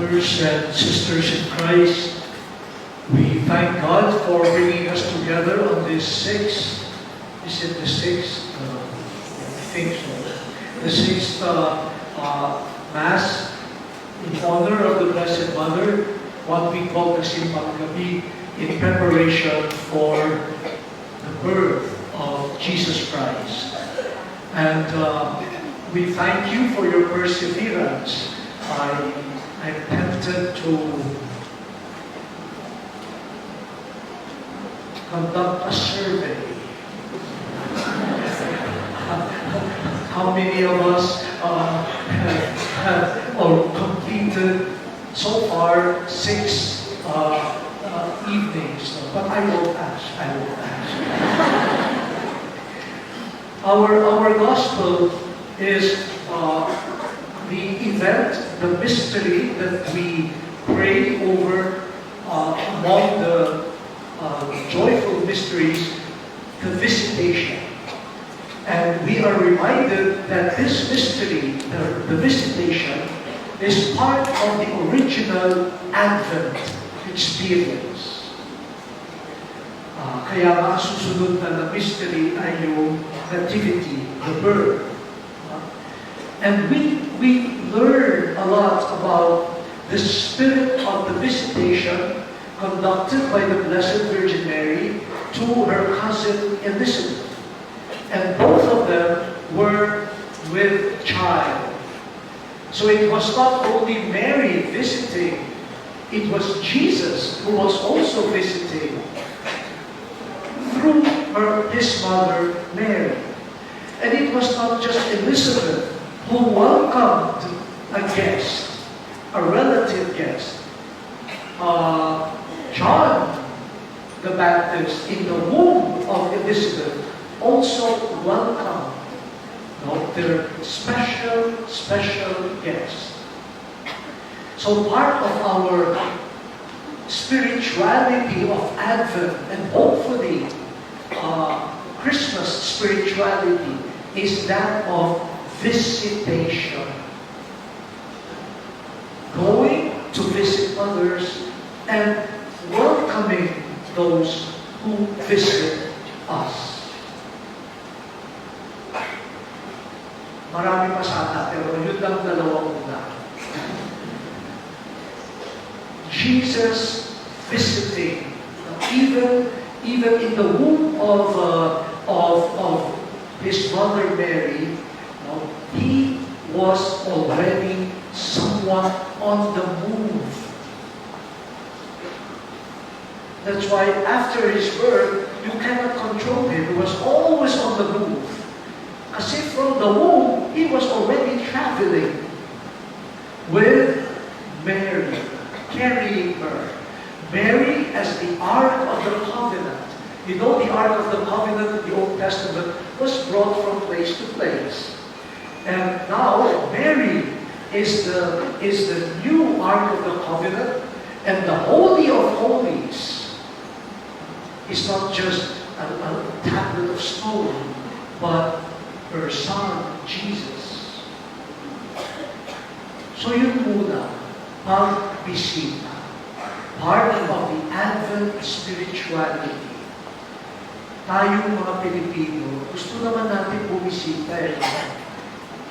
brothers and sisters in Christ, we thank God for bringing us together on this sixth, is it the sixth? I think so. The sixth Mass in honor of the Blessed Mother, what we call Kasimpang Gabi, in preparation for the birth of Jesus Christ. And we thank you for your perseverance. I'm tempted to conduct a survey. How many of us have or completed so far 6 evenings? But I will ask. Our gospel is the event, the mystery that we pray over among the joyful mysteries, the visitation. And we are reminded that this mystery, the visitation, is part of the original Advent experience. Kaya nga susunod na mystery ay yung nativity, the birth. And we learn a lot about the spirit of the visitation conducted by the Blessed Virgin Mary to her cousin Elizabeth. And both of them were with child. So it was not only Mary visiting, it was Jesus who was also visiting through his mother Mary. And it was not just Elizabeth who welcomed a guest, a relative guest. John the Baptist, in the womb of Elizabeth, also welcomed their special guest. So part of our spirituality of Advent, and hopefully Christmas spirituality, is that of visitation. Going to visit others and welcoming those who visit us. Marami pa sana, pero yun lang dalawang una. Jesus visiting, even in the womb of his mother Mary, he was already someone on the move. That's why after his birth, you cannot control him. He was always on the move. Kasi from the womb, he was already traveling with Mary, carrying her. Mary as the Ark of the Covenant. You know, the Ark of the Covenant in the Old Testament was brought from place to place. And now, Mary is the new Ark of the Covenant, and the Holy of Holies is not just a tablet of stone, but her Son, Jesus. So yun muna, pagbisita. Part of the Advent spirituality. Tayong mga Pilipino, gusto naman natin bumisita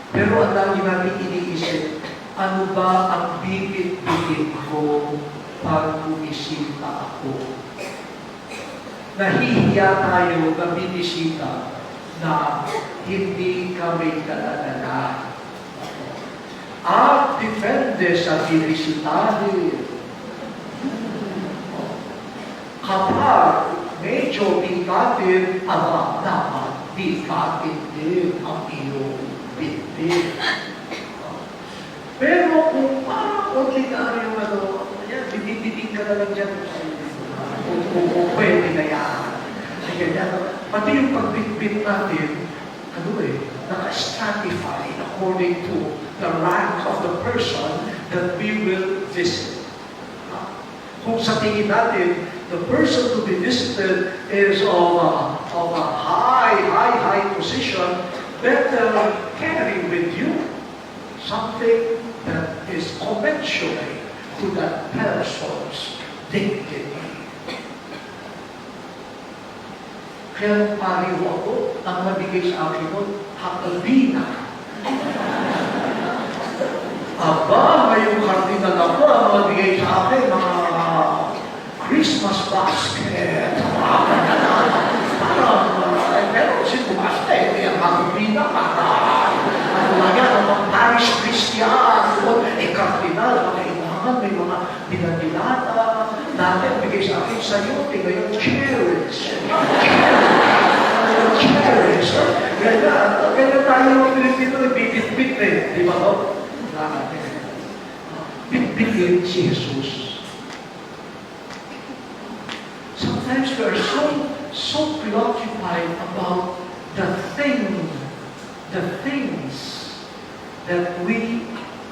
Pero ang lagi natin iniisip, ano ba ang bibit-bibit ko pag bumisita ako? Nahihiya tayo na binisita na hindi kami kaladala. At depende sa binisitahin. Kapag medyo bikatin, dapat bikatin din ang iyong bitbit. Pero kung ordinaryong bibiting ka na lang dyan, kung pwede na yan. Pati yung pagbitbit natin, naka-stratify according to the rank of the person that we will visit. Kung sa tingin natin, the person to be visited is of a high position, better carry with you something that is commensurate to that person's dignity. Kaya pariho ako, ang nabigay sa akin mo, hakabina. Aba, ngayong kardinal ako, ang nabigay sa akin, mga Christmas basket. Pero si Tomas na, hindi ang hakabina para. Ano lang yan, ang mga parish Christian, kardinal, kailangan may mga binagilata. Dati, bigay sa akin sa iyo, ngayon, cherish. Cherish. Kaya tayo mga Pilipino, bibit-bit eh. Di ba ko? Bit-bitin si Jesus. Sometimes we are so preoccupied about the things that we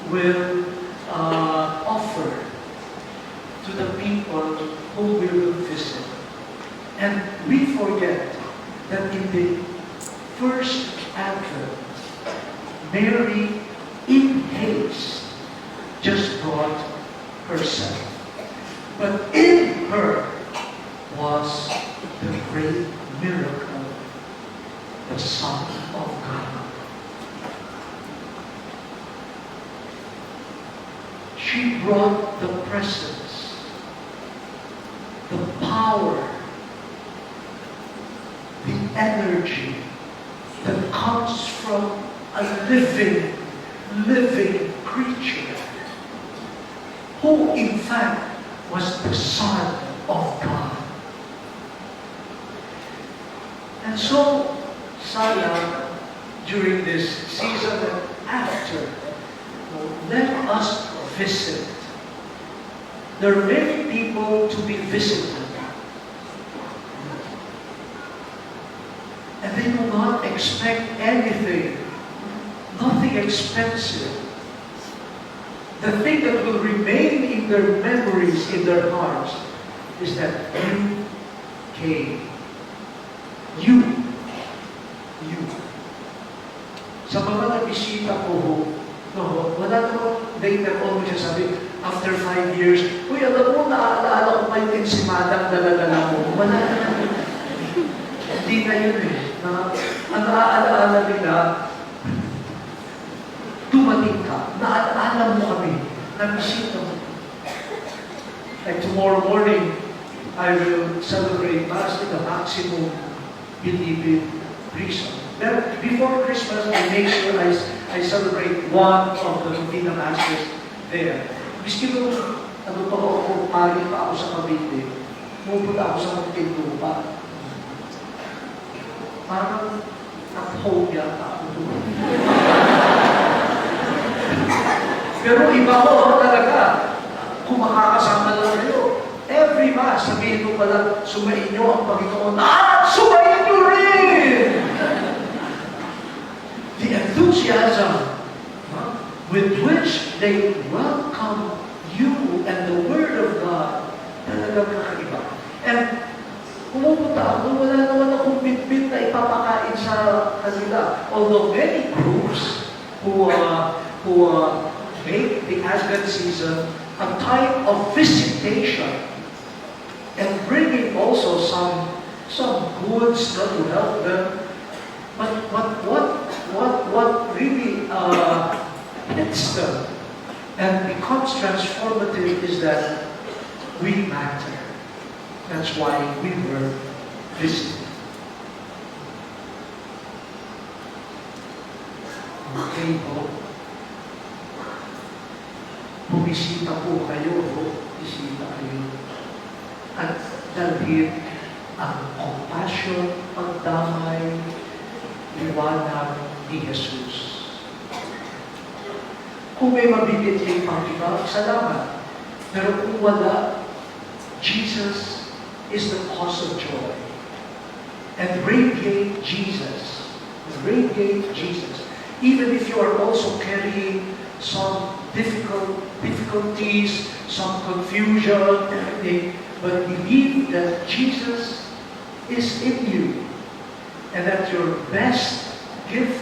will offer to the people who we will visit. And we forget that in the first Advent, Mary, in haste, just brought herself. But in her was the great miracle, the Son of God. She brought the presence, the power, the energy that comes from a living creature who in fact was the Son of God. And so, sana, during this season and after, let us visit. There are many people to be visited. And they do not expect anything, nothing expensive. The thing that will remain in their memories, in their hearts, is that you came. You. Sa mga nabisita ko, wala naman later on siya sabi, after 5 years, uy, alam mo, naaalala ko pa yung ensimadang dala-dala mo. Wala na. Hindi na yun eh. Ang naaalala nila, dumating ka, naaalala mo kami, nabisita mo. Like tomorrow morning, I will celebrate Mass in the maximum believing reason. But before Christmas, I make sure I celebrate one of the Novena Masses there. Miski nung nagtotoo ako, pari pa ako sa Cavite, pupunta ako sa Muntinlupa. Parang nag-hold yata ako doon. Pero iba ko talaga, kung makakasama lang kayo, every Mass, sabihin mo pala, sumayin nyo ang Panginoon. Sumayin nyo rin! The enthusiasm with which they welcome you and the Word of God, talagang kakaiba. And pumupunta ako, wala naman akong bit-bit na ipapakain sa kanila. Although many groups who make the Advent season a time of visitation and bringing also some goods that will help them. But what really hits them and becomes transformative is that we matter. That's why we were visited. Okay po. Bumisita po kayo. Bisita kayo. At dalhin ang compassion, pagdamay, liwanag ni Jesus. Kung may mabibit yung Panginoon, salamat. Pero kung wala, Jesus is the cause of joy. And radiate Jesus. Radiate Jesus. Even if you are also carrying some difficulties, some confusion, everything, but believe that Jesus is in you and that your best gift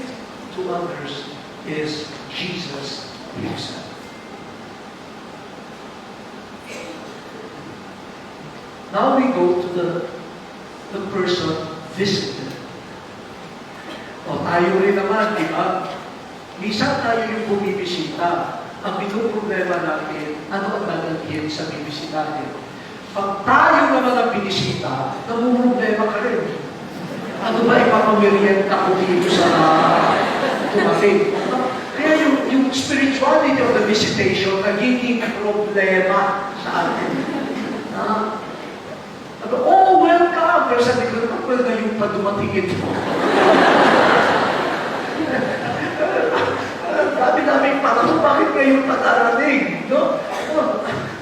to others is Jesus Himself. Now we go to the person visited. O tayo rin naman, di ba? Minsan tayo yung bumibisita. Ang pinoproblema natin, ano ang dadalhin sa bibisitahin? Pag tayo naman ang binisita, namumroblema ka rin. Ano ba ipapamirienta ko dito sa tumating? Kaya yung spirituality of the visitation nagiging problema sa atin. Oh, welcome! Pero sabi ko, well, ngayon pa dumating ito. Dami-daming parang, bakit ngayon pa darating? No?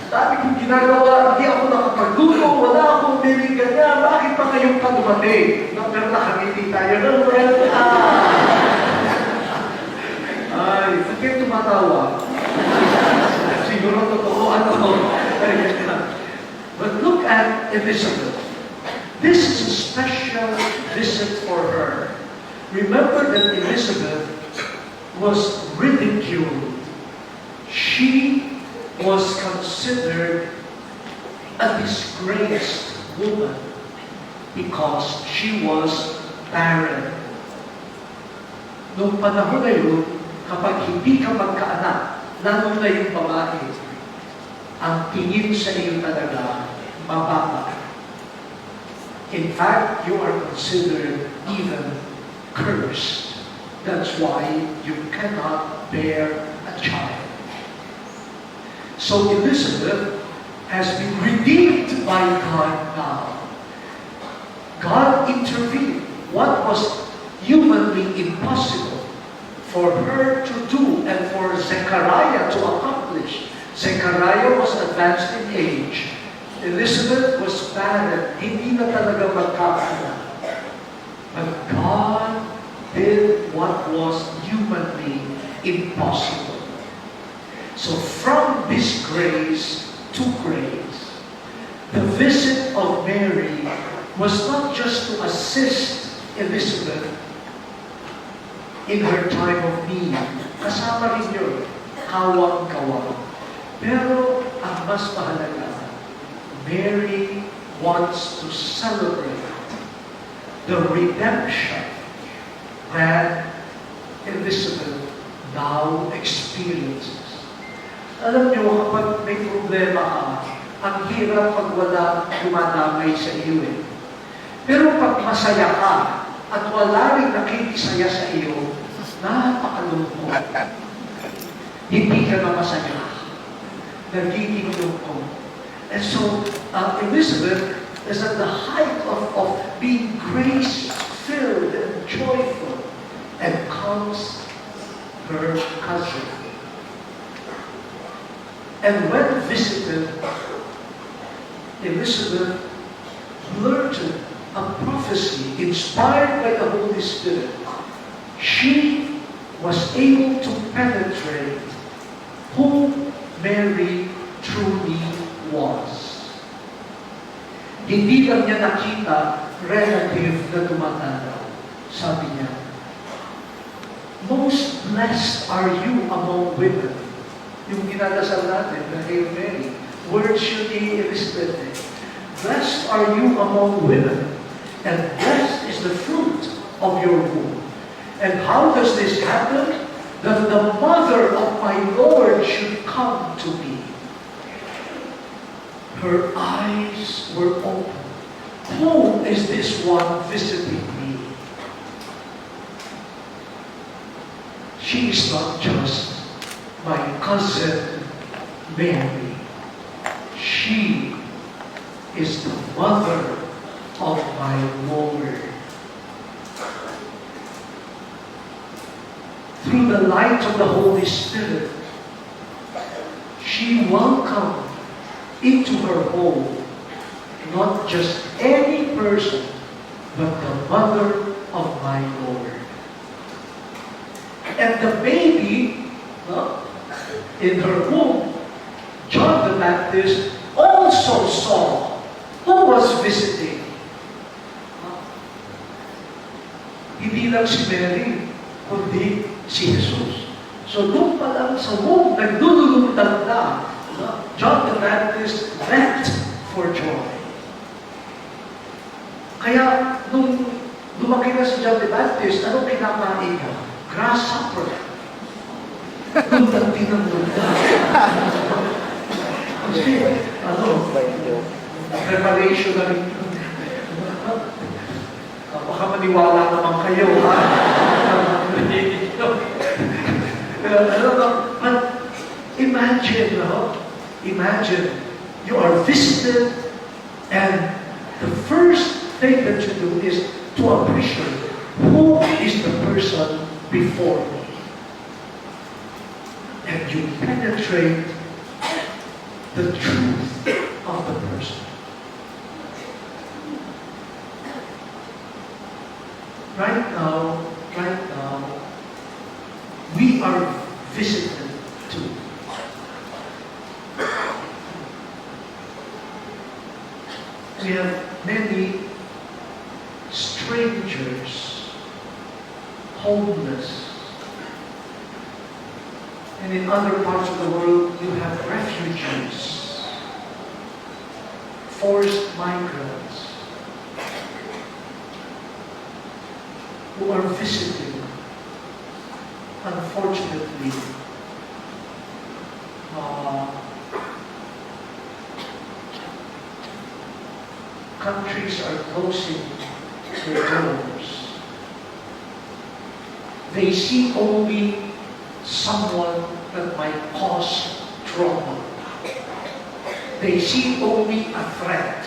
Dami kong ginagawa, hindi ako nakapagluto, wala akong bilingan niya, bakit pa ngayon pa dumating? No? Pero nakangiti tayo, no? Ay, ba't kayo tumatawa? Siguro totoo, ano? But look at Elizabeth. This is a special visit for her. Remember that Elizabeth was ridiculed. She was considered a disgraced woman because she was barren. Noong panahon na yun, kapag hindi ka magkaanak, lalo na yung babae, ang tingin sa iyo talaga, mababa. In fact, you are considered even cursed. That's why you cannot bear a child. So Elizabeth has been redeemed by God now. God intervened. What was humanly impossible for her to do and for Zechariah to accomplish. Zechariah was advanced in age. Elizabeth was barren. Hindi na talaga magkakaanak. But God did what was humanly impossible. So from disgrace to grace, the visit of Mary was not just to assist Elizabeth in her time of need. Kasama rin yun, kawang-kawang. Pero ang mas mahalaga, Mary wants to celebrate the redemption that Elizabeth now experiences. Alam niyo, kapag may problema ka, ang hirap pag wala dumadamay sa iyo eh. Pero pag masaya ka, at wala rin nakikisaya sa iyo, napakalungkot. Hindi ka na masaya. Nagiging lungkot. And so, Elizabeth is at the height of being grace-filled and joyful. And comes her cousin. And when visited, Elizabeth blurted a prophecy inspired by the Holy Spirit. She was able to penetrate who Mary truly was. Hindi lang niya nakita relative na tumatanda. Sabi niya, most blessed are you among women. Yung ginadasal natin, the Hail Mary, words yun ni Elizabeth. Blessed are you among women, and blessed is the fruit of your womb. And how does this happen? That the mother of my Lord should come to me. Her eyes were open. Who is this one visiting me? She is not just my cousin Mary. She is the mother of my Lord. Through the light of the Holy Spirit, she welcomed into her home not just any person, but the mother of my Lord. And the baby in her womb, John the Baptist, also saw who was visiting. Hindi lang si Mary, kundi si Jesus. So doon pa lang sa womb, nagdudulutang na, John the Baptist wept for joy. Kaya, nung lumaki na si John the Baptist, anong kinakain niya? Grasshopper. Nung tinanong na. Kasi, preparation na rin. Baka maniwala naman kayo, ha? But imagine, imagine, you are visited and the first thing that you do is to appreciate who is the person before me. And you penetrate the truth of the person. Right now, we are visited too. We have many strangers, homeless, and in other parts of the world you have refugees, forced migrants, who are visiting, unfortunately, countries are closing their doors. They see only someone that might cause trauma. They see only a threat.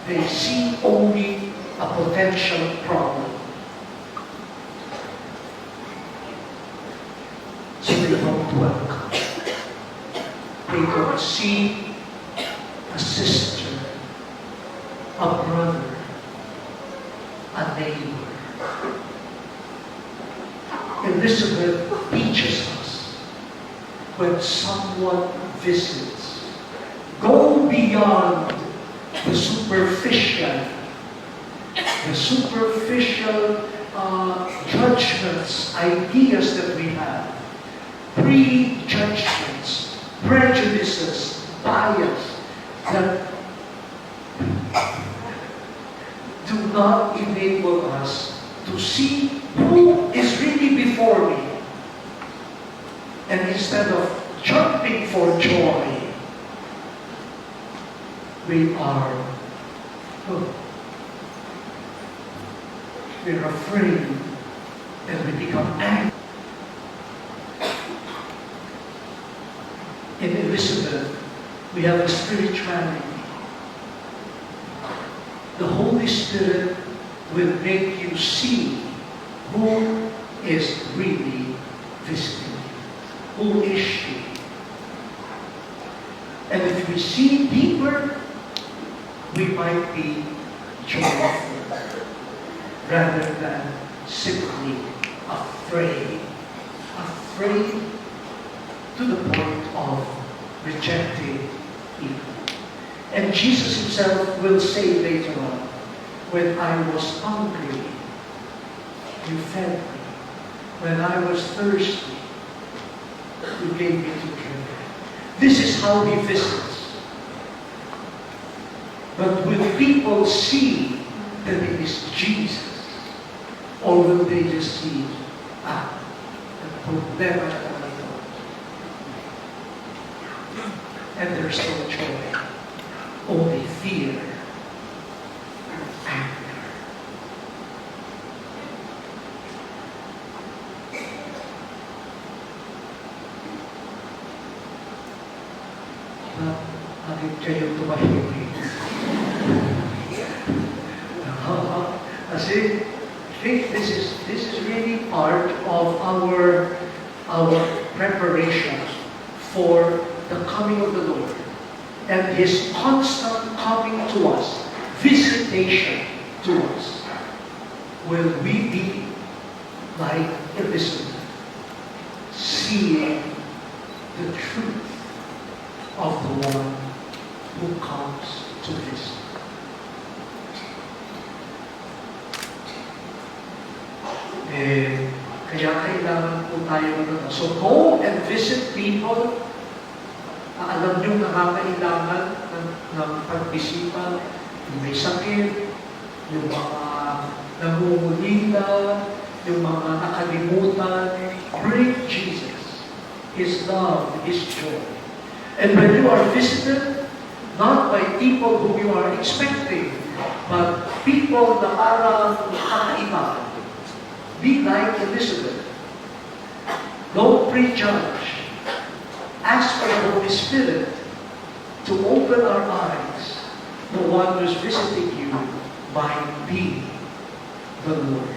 They see only a potential problem. So they don't welcome. They don't see a sister, a brother, a neighbor. Elizabeth teaches us when someone visits, go beyond the superficial judgments, ideas that we have, prejudgments, prejudices, bias that do not enable us to see who is really before me. And instead of jumping for joy, we're afraid and we become angry. In Elizabeth, we have a spirituality. The Holy Spirit will make you see who is really visiting you. Who is she? And if we see deeper, we might be joyful rather than simply afraid. Afraid to the point of rejecting people. And Jesus himself will say later on, when I was hungry, you fed me. When I was thirsty, you gave me to drink. This is how he visits. But will people see that it is Jesus? Or will they just see, the problema na naman ito? And there's no joy. Only fear and anger. Bakit kayo tumahimik? Kasi, I think this is really part of our preparation for the coming of the Lord. And His constant coming to us, visitation to us. Will we be like Elizabeth, seeing the truth of the one who comes to visit? Kaya kailangan po tayo na. So go and visit people. Alam nyo nakakailangan ng pagbisita, may sakit, yung mga nangungulila, yung mga nakalimutan. Bring Jesus, His love, His joy. And when you are visited, not by people whom you are expecting, but people na parang kakaiba, be like Elizabeth. Don't prejudge. Ask for the Holy Spirit to open our eyes. The one who's visiting you might be the Lord.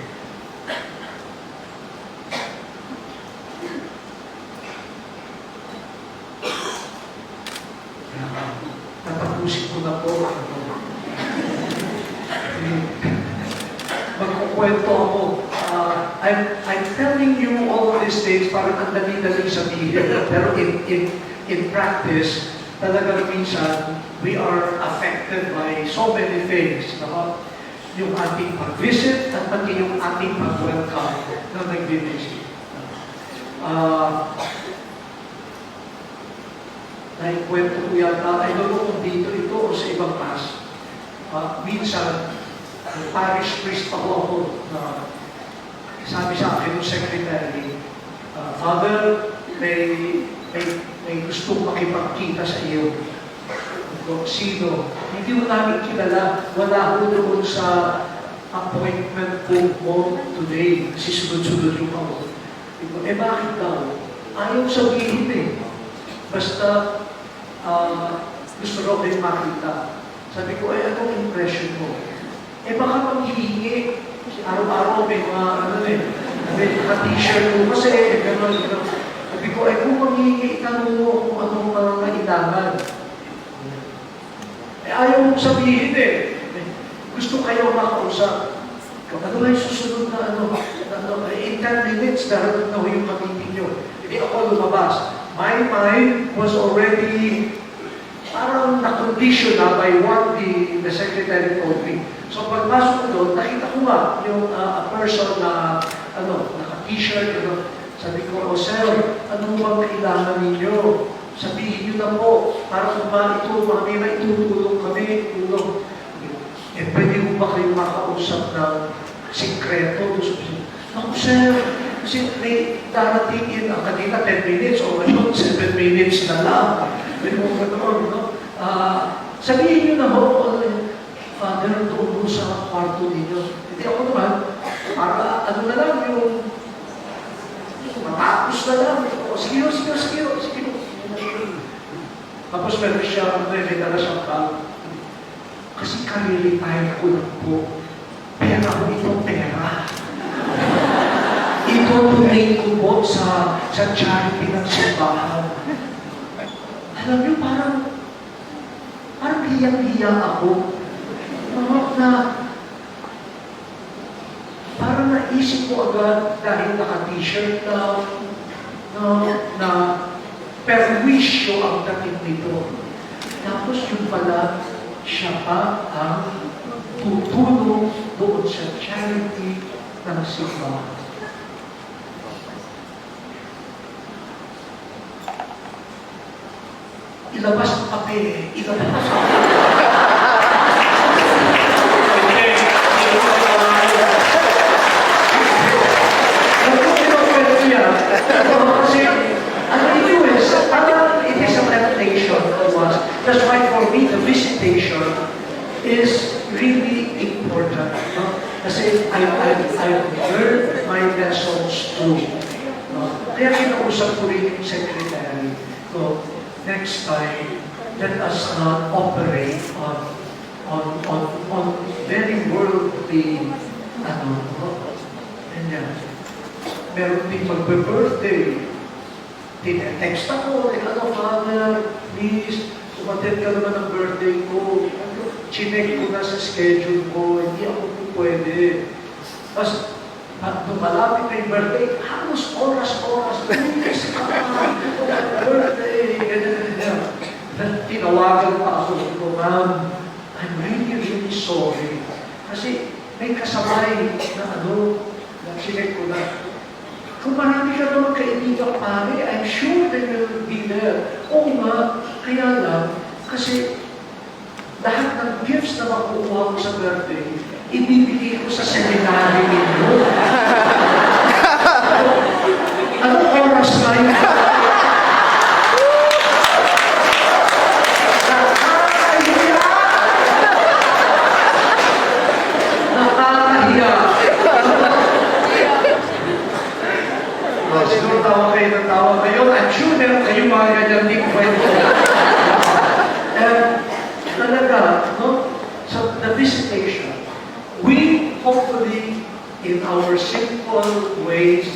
Tatapusin ko na po. Magkukwento ako. I'm telling you all of these things para ang dali-dali sabihin. Pero in practice, talagang minsan, we are affected by so many things. Yung ating pag-visit at pati yung ating pag-welcome na nag-visit. Naikwento ko yata, I don't know kung dito ito o sa ibang class. Minsan, parish priest ako sabi sa akin yung secretary, Father, may gustong makipagkita sa iyo. Sino? Hindi mo namin kilala. Wala ko doon sa appointment mo today. Kasi sunod-sunod yung ako. Bakit daw? Ayaw sabihin eh. Basta gusto raw kayo makita. Sabi ko, anong impression mo? Baka manghihingi. Araw-araw may mga, may mga t-shirt mo kasi, gano'n. Sabi ko, kung manghihingi, itanong mo kung anong mga kailangan. Ayaw mong sabihin eh. Gusto kayo makausap. Ano ba yung susunod na in 10 minutes, darating na yung meeting nyo. Hindi ako lumabas. My mind was already parang na-condition na by what the secretary told me. So pagpasok ko doon, nakita ko nga yung a person na naka-t-shirt, sabi ko, sir, ano bang kailangan ninyo? Sabihin nyo na po, para kung ba ito, may maitutulong kami, tulong. Pwede mo ba kayo makausap ng sikreto? Ako, sir, kasi may daratingin ang kanina 10 minutes o 7 minutes na lang. Sabihin nyo na ho, Father, doon mo sa kwarto ninyo. Hindi ako naman, para na lang yung matapos na lang. Sige. Tapos meron siya, may dala siyang bag. Kasi ka-retire ko lang po. Pera ko itong pera. Ito tunay ko po sa charity ng simbahan. Alam niyo, parang hiyang-hiya ako. Parang naisip ko agad dahil naka-t-shirt na perwisyo ang dating nito. Tapos yung pala, siya pa ang tutulong doon sa charity ng simbahan. Ilabas ang kape, ilabas ang kape. Kasi, it is a temptation to us. That's why for me, the visitation is really important. Kasi I've learned my lessons too. Kaya kinausap ko rin yung secretary. So, next time, let us not operate on very worldly, and meron din magbe-birthday. Tinetext ako, Father, please, umattend ka naman ng birthday ko. Chinek ko na sa schedule ko, hindi ako pwede. Tapos, nung malapit na yung birthday, halos oras, please ka, birthday, ganyan. Tinawagan pa ako, Ma'am, I'm really sorry. Kasi may kasabay na chinek ko na. Kung marami ka naman kaibigan pare, I'm sure they will be there. Oo nga, kaya lang, kasi lahat ng gifts na makukuha ko sa birthday, ibibigay ko sa seminary ninyo. Anong oras na yun? Nakakahiya. Siguro tawa kayo ng tawa kayo. I'm sure meron kayong mga ganyan di ko kayo. Talaga, no? So, the visitation, we hopefully, in our simple ways,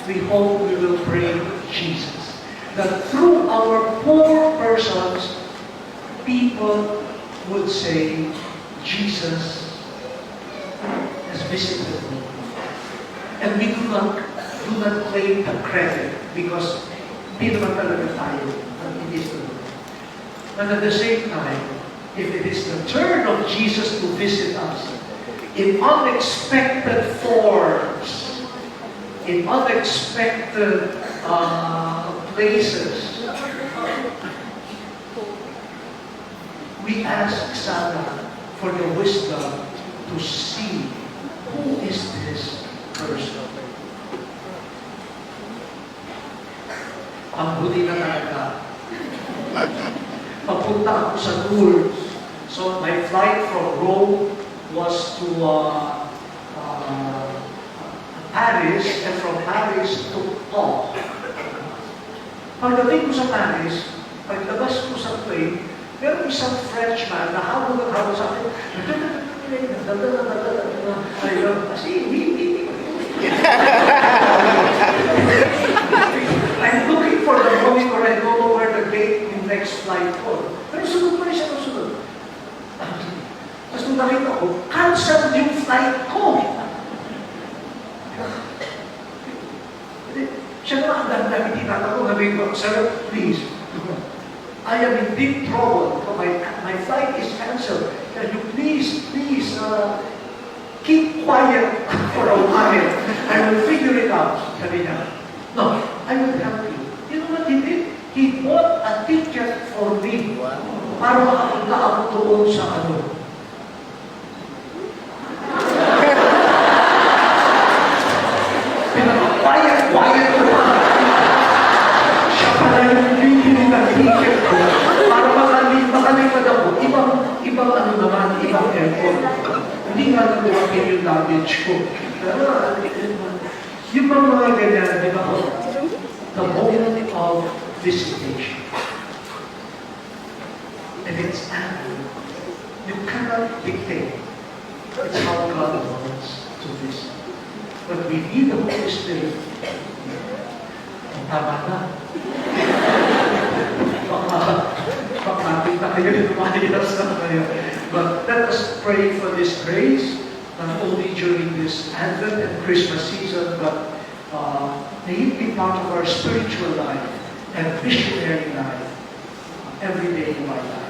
we hope we will bring Jesus. That through our poor persons, people would say, Jesus has visited me. And we do not claim the credit because hindi naman talaga tayo ang it is the Lord. But at the same time, if it is the turn of Jesus to visit us in unexpected forms, in unexpected places, we ask sana for the wisdom to see who is this person. Ang huli na talaga. Papunta ako sa Lourdes. So my flight from Rome was to Paris, and from Paris to Pau. Pagdating ko sa Paris, paglabas ko sa plane, meron isang Frenchman na habol sa akin. I'm looking for the moment where I don't know where the gate yung next flight ko. Pero sunod pa rin siya ng sunod. Tapos nung nakita ko, cancel yung flight ko. Siya naman ang dami tinata ko, sabihin ko, sir, please, I am in deep trouble. My flight is canceled. Can you please keep quiet for a while? I will figure it out. Sabi niya, no, I will help you. You know what he did? He bought a ticket for me para makapunta ako doon sa ano. Quiet ko pa. Siya pala yung bibili ng ticket ko para makalipad ako. Ibang ano naman, ibang airport. Hindi nga lang lumapin yung luggage ko. Pero yung mga ganyan, di ba? The moment of visitation. And it's Advent. You cannot dictate. It's how God wants to visit. But we need the Holy Spirit. Tama na. Baka na kayo, lumayas na kayo. But let us pray for this grace, not only during this Advent and Christmas season, but may it be part of our spiritual life and missionary life every day in our life.